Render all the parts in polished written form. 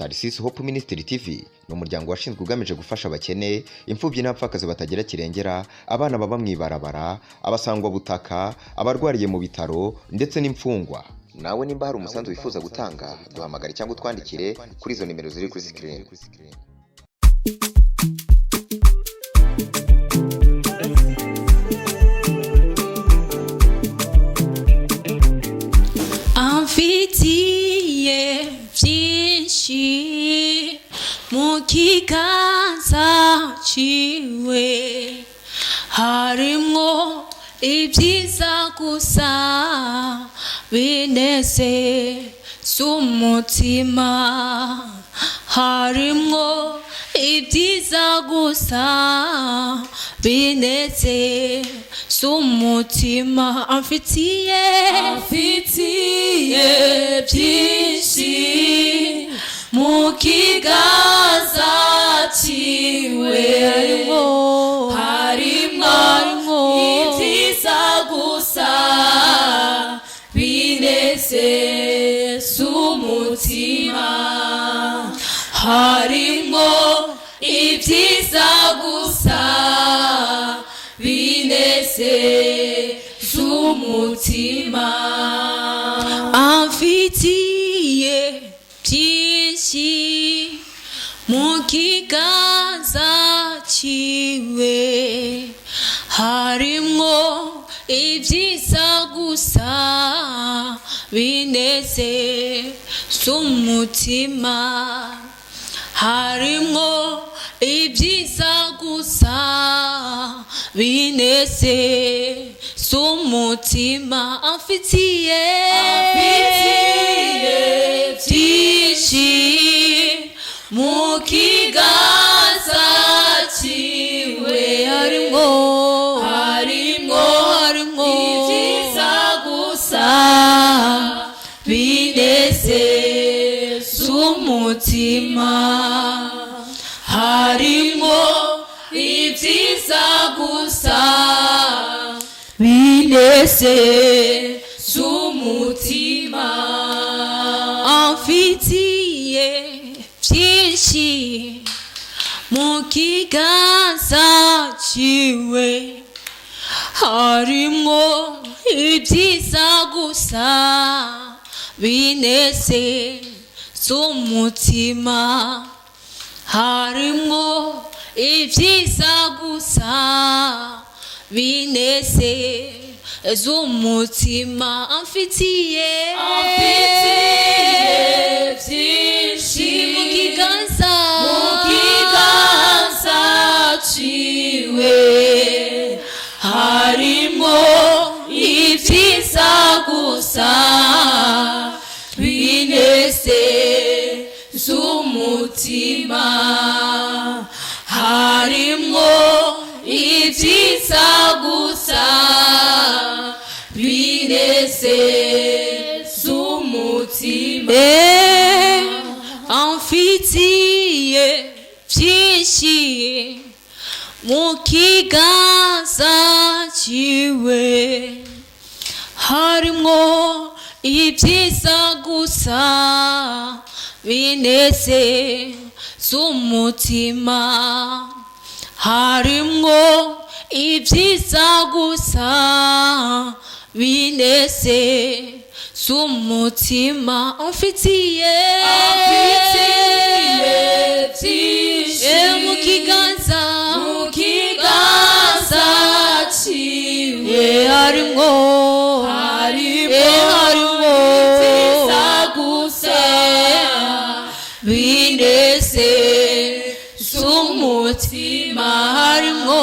Tarsis Hope Ministry TV ni umuryango washinzwe ugamije gufasha abakene, imfubyi n'abapfakazi batagira kirengera, abana baba mwibarabara, abasangwa butaka, abarwariye mu bitaro ndetse n'imfungwa. Nawe nimba hari umusanzu wifuza gutanga, duhamagare cyangwa utwandikire kuri izo nimero ziri kuri screen. Amfitiye byinshi mu kiganza ciwe, harimo ibyiza gusa binezeza umutima, harimo ibyiza gusa binezeza umutima. Amfitiye byinshi mu kiganza ciwe, harimo ibyiza gusa binezeza umutima, harimo ibyiza gusa binezeza umutima. Amfitiye byinshi mu kiganza ciwe, harimo ibyiza gusa binezeza umutima, harimo ibyiza gusa binezeza umutima. Amfitiye byinshi mu kiganza ciwe, harimo ibyiza gusa binezeza umutima, harimo ibyiza gusa binezeza umutima. Amfitiye byinshi mu kiganza ciwe, harimo ibyiza gusa binezeza umutima, harimo ibyiza gusa binezeza umutima. Amfitiye byinshi mu kiganza ciwe, harimo ibyiza gusa binezeza umutima, harimo ibyiza gusa binezeza umutima. Amfitiye byinshi mu kiganza ciwe, harimo ibyiza gusa binezeza umutima, harimo ibyiza gusa binezeza umutima. Amfitiye byinshi mu kiganza ciwe, harimo ibyiza gusa binezeza umutima, harimo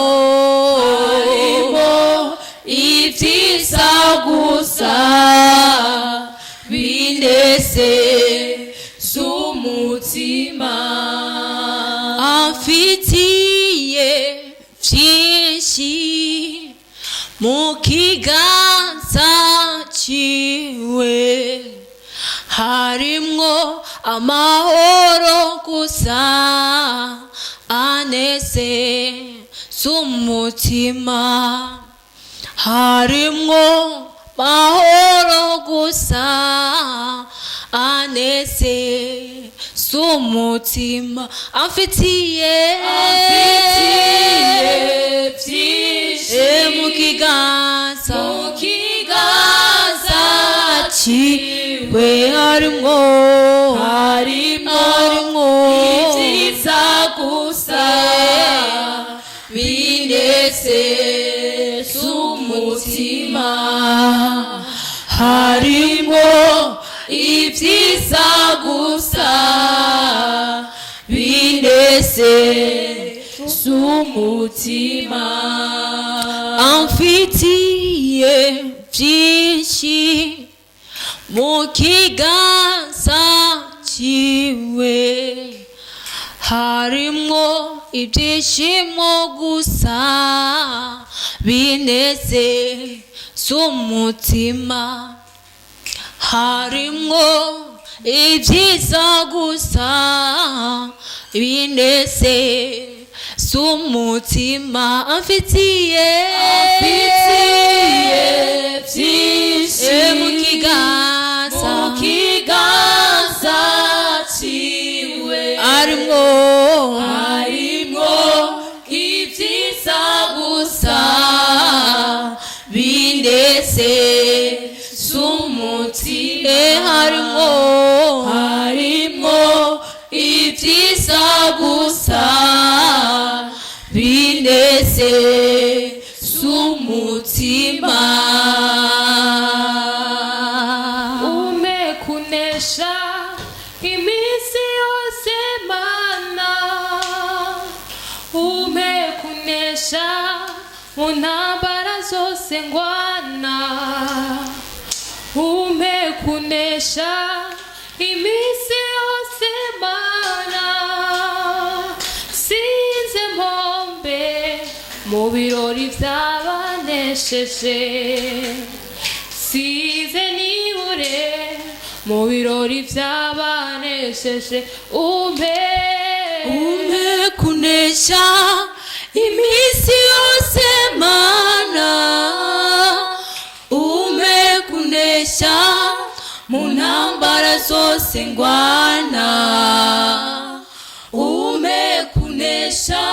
ibyiza gusa binezeza umutima. Amfitiye byinshi mu kiganza ciwe, harimo amahoro gusa anezeza umutima, harimo mahoro gusa anezeza s'umutima amfitiye byinshi mu kiganza ciwe harimwo ibyiza gusa binezeza umutima harimo ibyiza gusa binezeza umutima amfitiye byinshi mu kiganza ciwe harimwo ibyishimo gusa binezeza umutima harimwo ibyiza gusa binezeza umutima amfitiye byinshi mu kiganza ciwe harimwo ibyiza gusa binezeza umutima harimwo ibyiza gusa binezeza umutima umekunesha iminsi yose mana umekunesha mu ntambara zose ngwana umekunesha iminsi yose mana sinze mpombe mu birori by'abanesheje size nibure mu birori by'abanesheje kunesha iminsi yose mana kunesha mu ntambara zose ngwana kunesha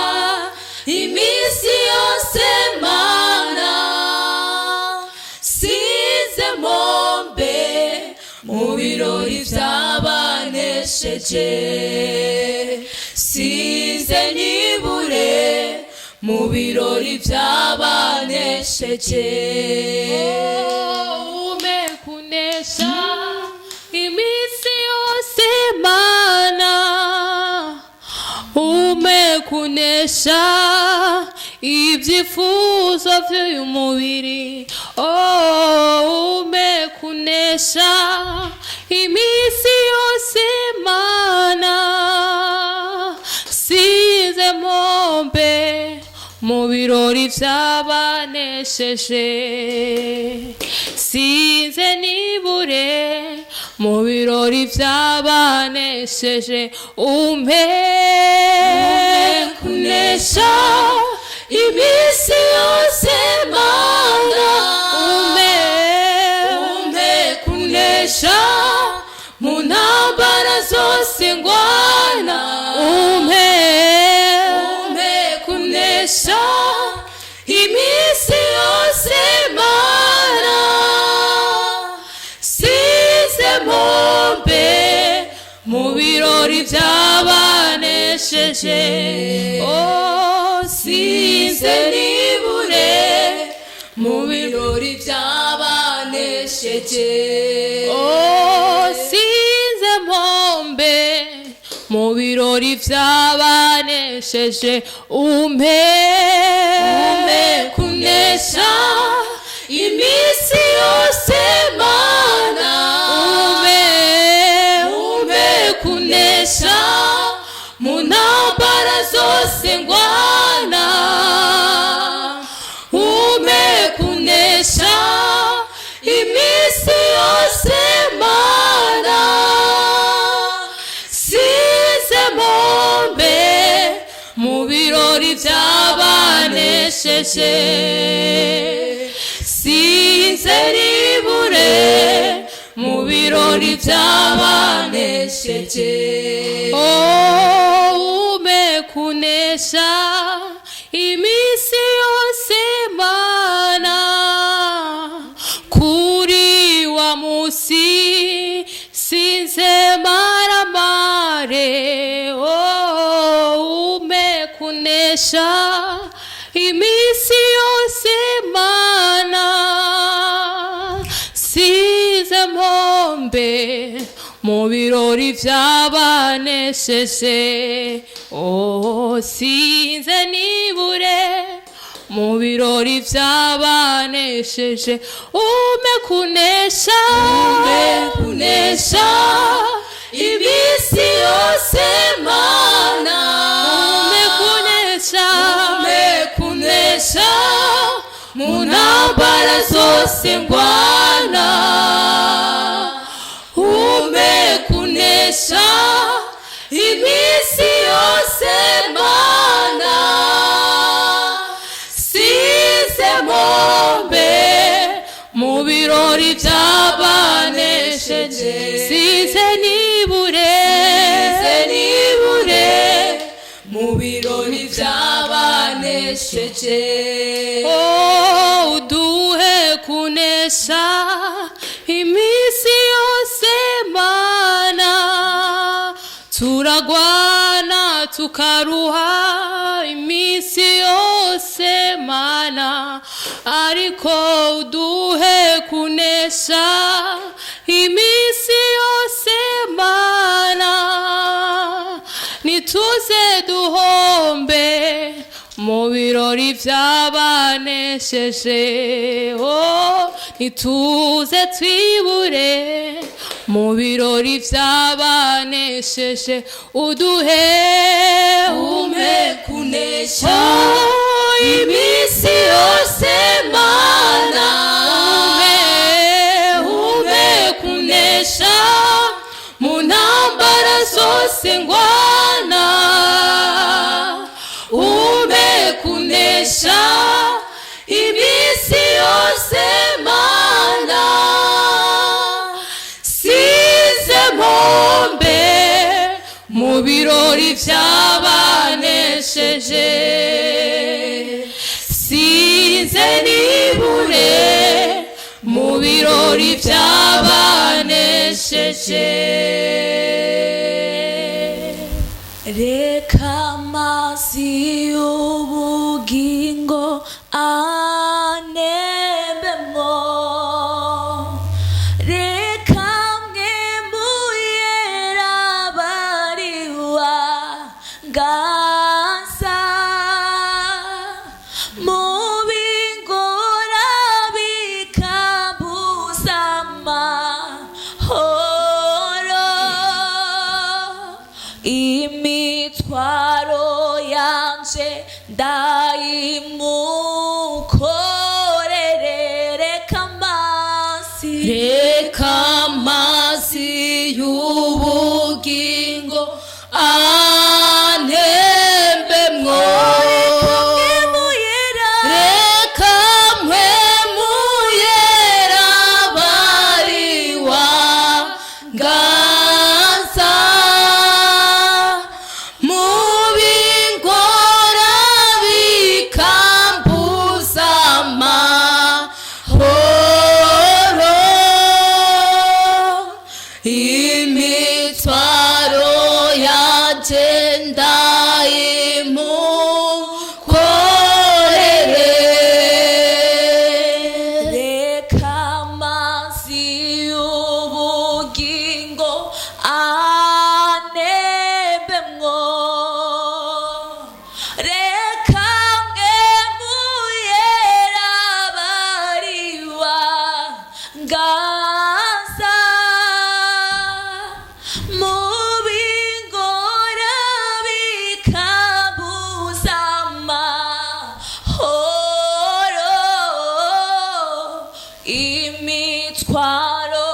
iminsi yose mana size mpombe mu birori by'abanesheje size nibure mu birori by'abanesheje umekunesha iminsi yose mana umekunesha ibyifuzo by'uyu mubiri umekunesha iminsi yose mana size mpombe mu birori by'abanesheje size nibure mu birori by'abanesheje umekunesha iminsi yose mana umekunesha mu ntambara zose ngwana umekunesha iminsi yose mana size mpombe mu birori by'abanesheje size nibure mu birori by'abanesheje size mpombe mu birori by'abanesheje umekunesha iminsi yose mana umekunesha mu ntambara zose ngwana umekunesha iminsi yose mana size mpombe mu birori by'abanesheje size nibure mu birori by'abanesheje. Ume kunesha iminsi yose Mana, kuri wa musi sinze maramare. Ume kunesha iminsi yose Mana, sinze mpombe mu birori by'abanesheje. Sinze nibure mu birori by'abanesheje. Ume kunesha, ume kunesha iminsi yose Mana, ume kunesha, ume kunesha mu ntambara zose ndwana. Ume kunesha iminsi yose Mana, sinze mpombe mu birori by'abanesheje. Sinze nibure, sinze nibure mu birori by'abanesheje. uduhe kunesha iminsi yose Mana, turagwana tukaruha iminsi yose Mana, ariko uduhe kunesha iminsi yose Mana, nituze duhombe mu birori by'abanesheje. Nituze twibure mu birori by'abanesheje. Uduhe ume kunesha iminsi yose Mana, ume kunesha mu ntambara zose ndwana. Ume kunesha iminsi yose Mana, sinze mpombe mu birori by'abanesheje. sinze nibure mu birori by'abanesheje. Reka amazi y'ubugingo anembemwo, reka mwembuyera bariwa gansa, mu bingora bikambuza amahoro. Imitwaro yanje ndayimukorere, reka amazi y'ubugingo antembemwo, reka mwemuyera bariwa gansa, mu bingora bikambuza amahoro. Imitwaro yanje ndayimukorere, reka amazi y'ubugingo anembemwo, reka mwemuyera bariwa gansa, mu bingora bikambuza amahoro. Imitwaro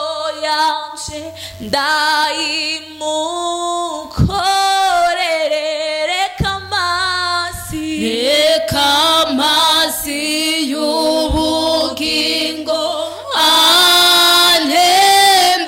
yanje ndayimukorere, reka amazi y'ubugingo antembemwo,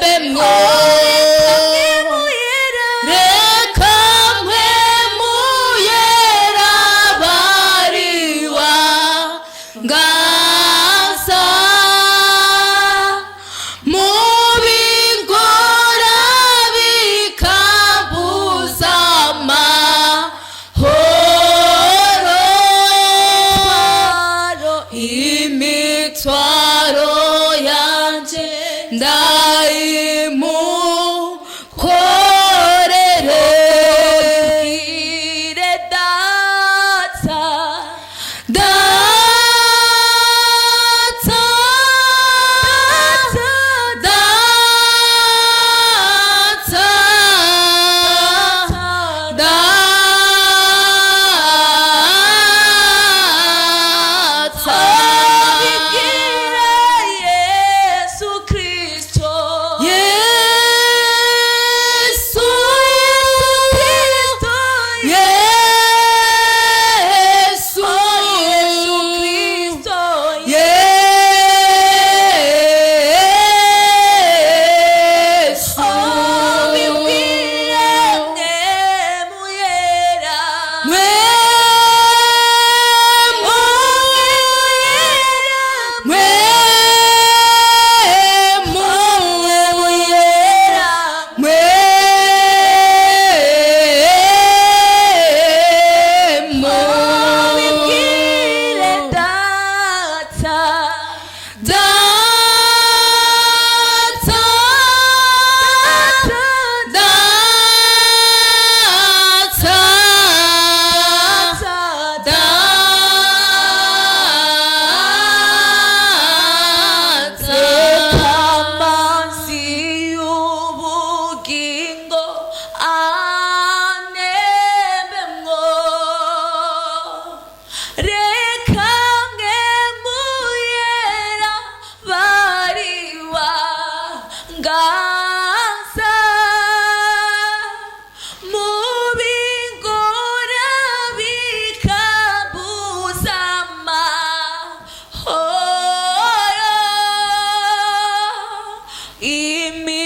mubingora bikambuza amahoro,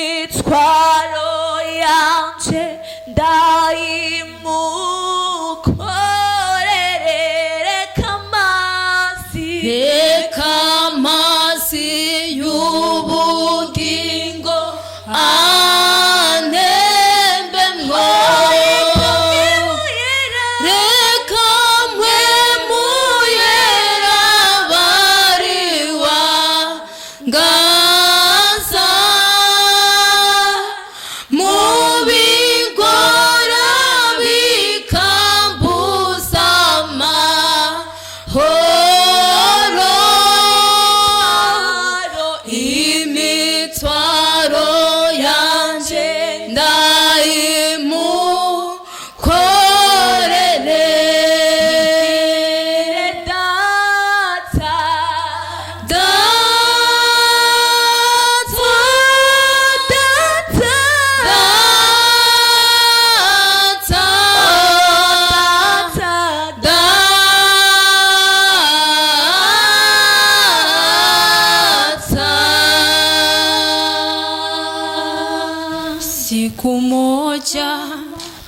imitwaro yanje ndayimukorere, reka amazi y'ubugingo antembemwo, reka mpwemu yera bariwa ngaza mu bingora bikambuza amahoro, imitwaro yanje ndayimukorere, data siku moja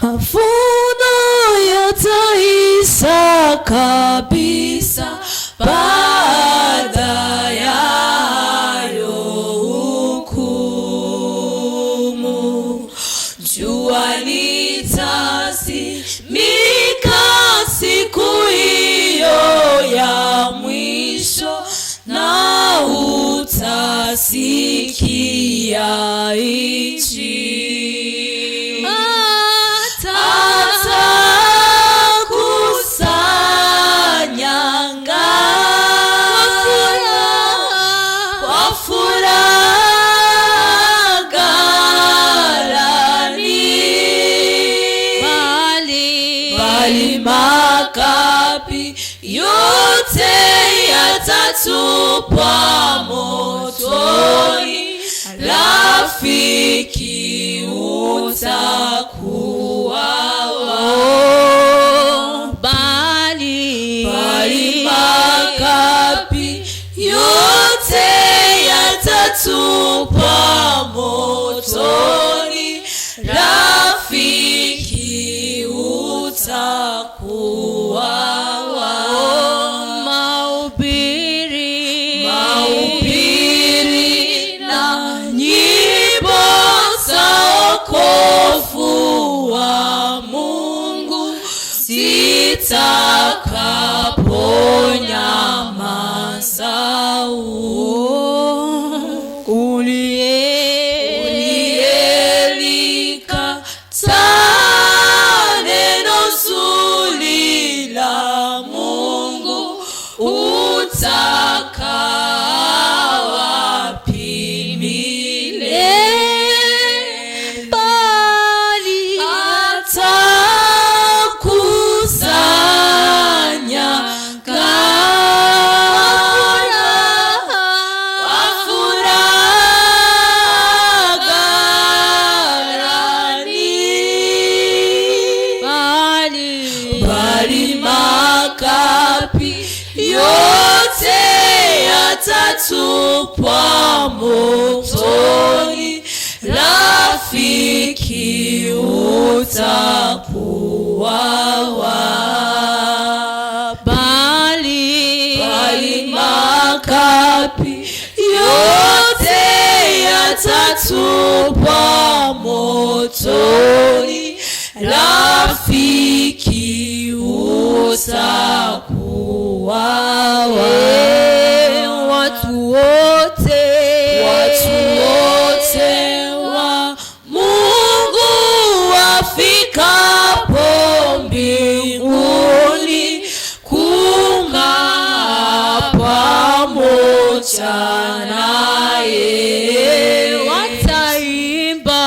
mavuno yataisha kabisa, baada ya hayo hukumu. Jua litazimika siku hiyo ya mwisho, na utasikia nchi atakusanya kwa furaha ghalani, bali makapi yote yatatupwa motoni, rafiki utakuwa bali makapi yote yatatupwa motoni, rafiki utakuwa mahubiri na nyimbo za wokovu wa Mungu zitakaponyamaza. Uliyelikataa neno zuri la Mungu, utakaa wapi milele? Bali atakusanya kwa furaha ghalani, bali makapi yote yatatupwa motoni, rafiki utakuwa bali makapi yote yatatupwa motoni, rafiki utakuwa watu wote wa Mungu wafikapo mbinguni kung'aa pamoja naye, wataimba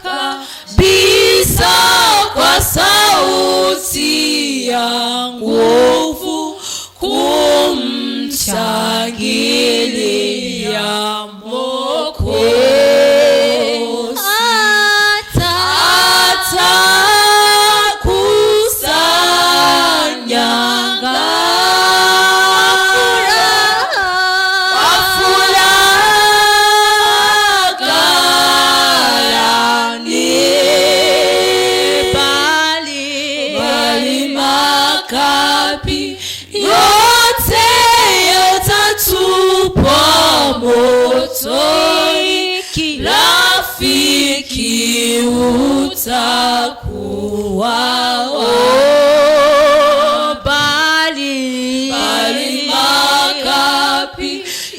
kabisa kwa sauti ya nguvu. motoni, rafiki utakuwa bali makapi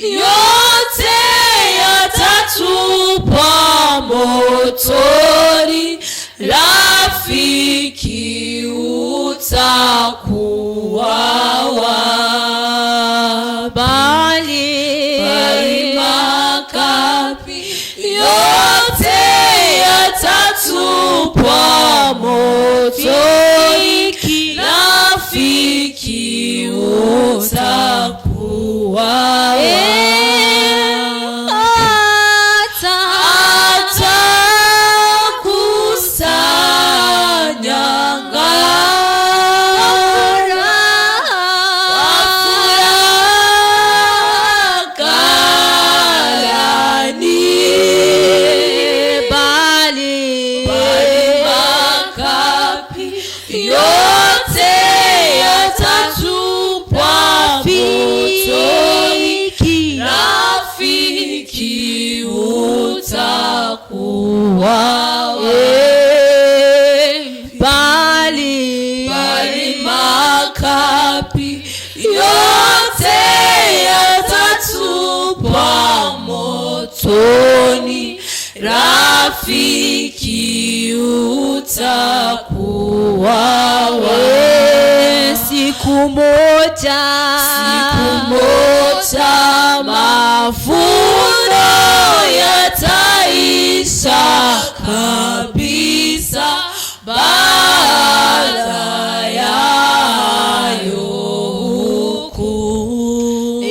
yote yatatupwa motoni, rafiki utakuwa bali makapi yote yatatupwa motoni, rafiki utakuwa bali makapi yote yatatupwa motoni, rafiki utakuwa siku moja mavuno yataisha kabisa, baada yayo huku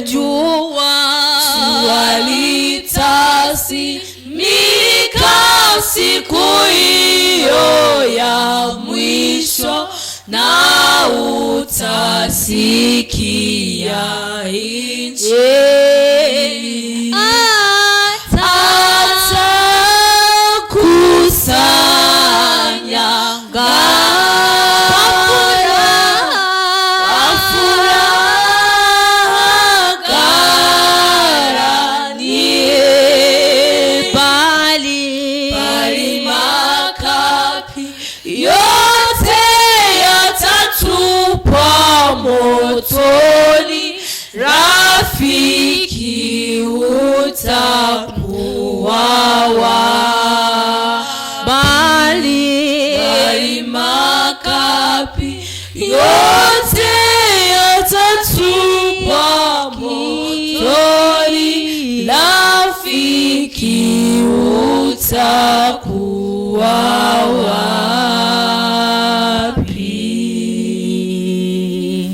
jua litazimika siku hiyo ya mwisho, na utasikia nchi atakusanya bali makapi yote yatatupwa motoni, rafiki utakuwa bali makapi yote yatatupwa motoni, rafiki utakuwa wapi?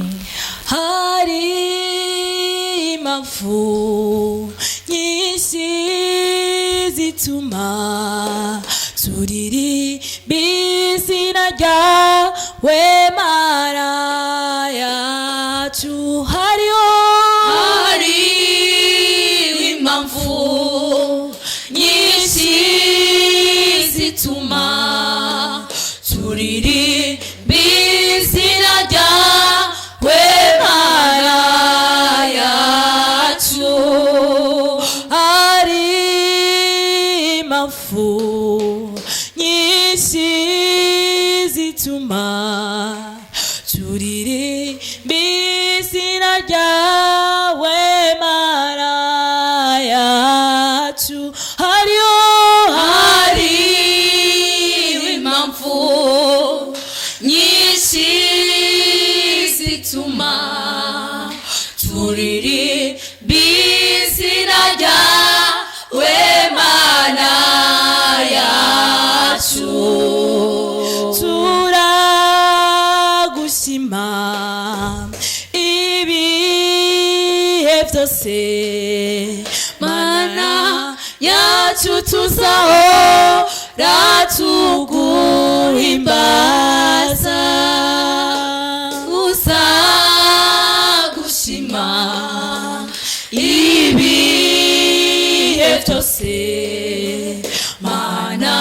Hari mafu nyinshi zituma turirimba izina ryawe Mana yacu, hariho impamvu nyinshi zituma turirimba izina ryawe Mana yacu, hari impamvu nyinshi zituma turirimba izina ryawe Mana yacu, hari impamvu nyinshi zituma turirimba izina ryawe Mana yacu, turagushima ibihe byose Mana yacu, tuzahora tuguhimbaza, uzagushima ibihe byose Mana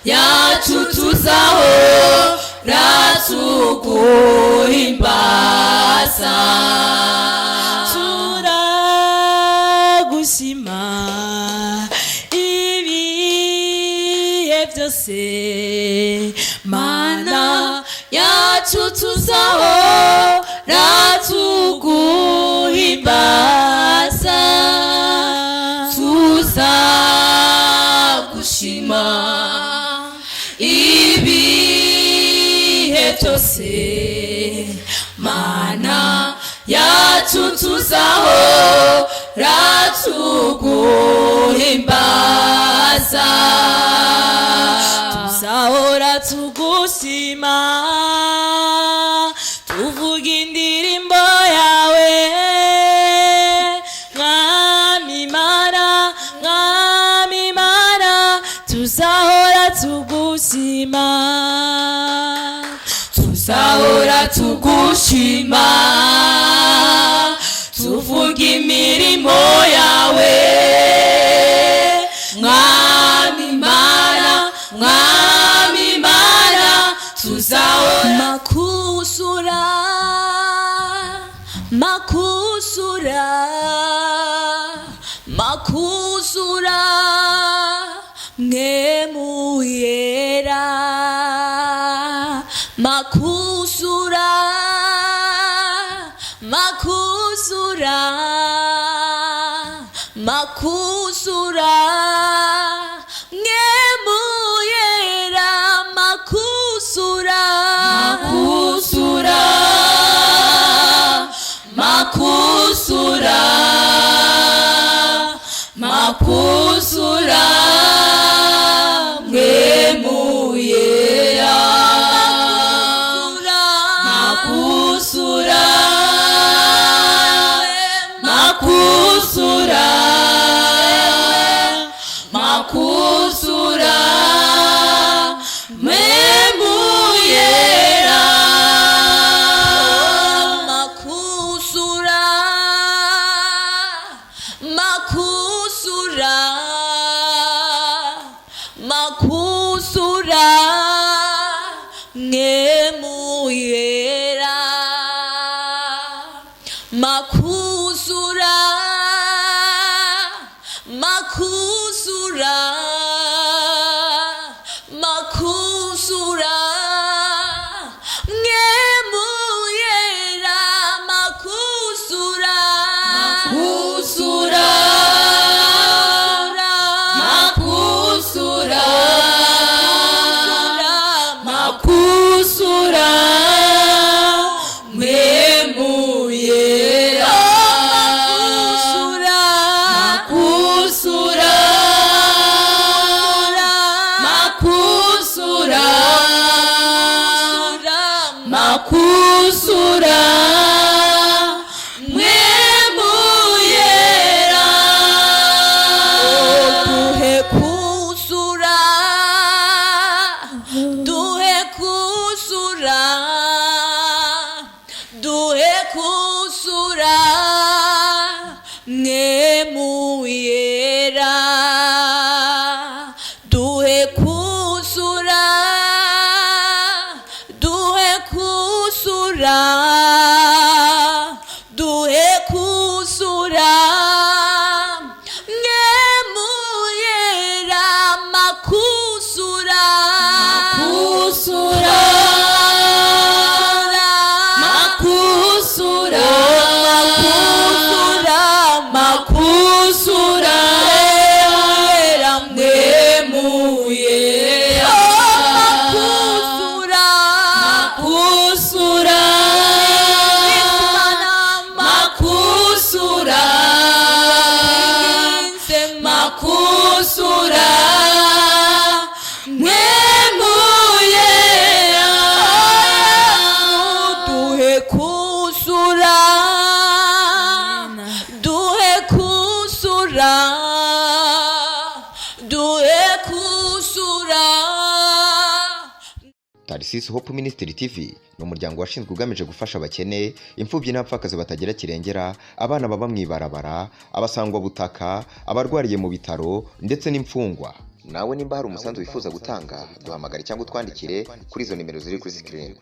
yacu, tuzahora tuguhimbaza, turagushima byose mana yacu tuzahora tuguhimbaza tuzagushima ibihe byose mana yacu tuzahora tuguhimbaza tuzahora tugushima tuvuga indirimbo yawe mwami mana tuzahora tugushima tuzahora tugushima tuvuga imirimo yawe mwami mana tuzahora makusura mwe muyera makusura ngemuyera makusura ngemuyera makusura memuyera makusura ngemuyera makusura ngemuyera makusura mwemuyera duhe kusura mwemuyera duhe kusura ngemuyera makusura Tarsis Hope Ministry TV ni umuryango washinzwe ugamije gufasha abakene, imfubyi n'abapfakazi batagira kirengera, abana baba mwibarabara, abasangwa butaka, abarwariye mu bitaro ndetse n'imfungwa. Nawe nimba hari umusanzu wifuza gutanga, duhamagare cyangwa utwandikire kuri izo nimero ziri kuri screen.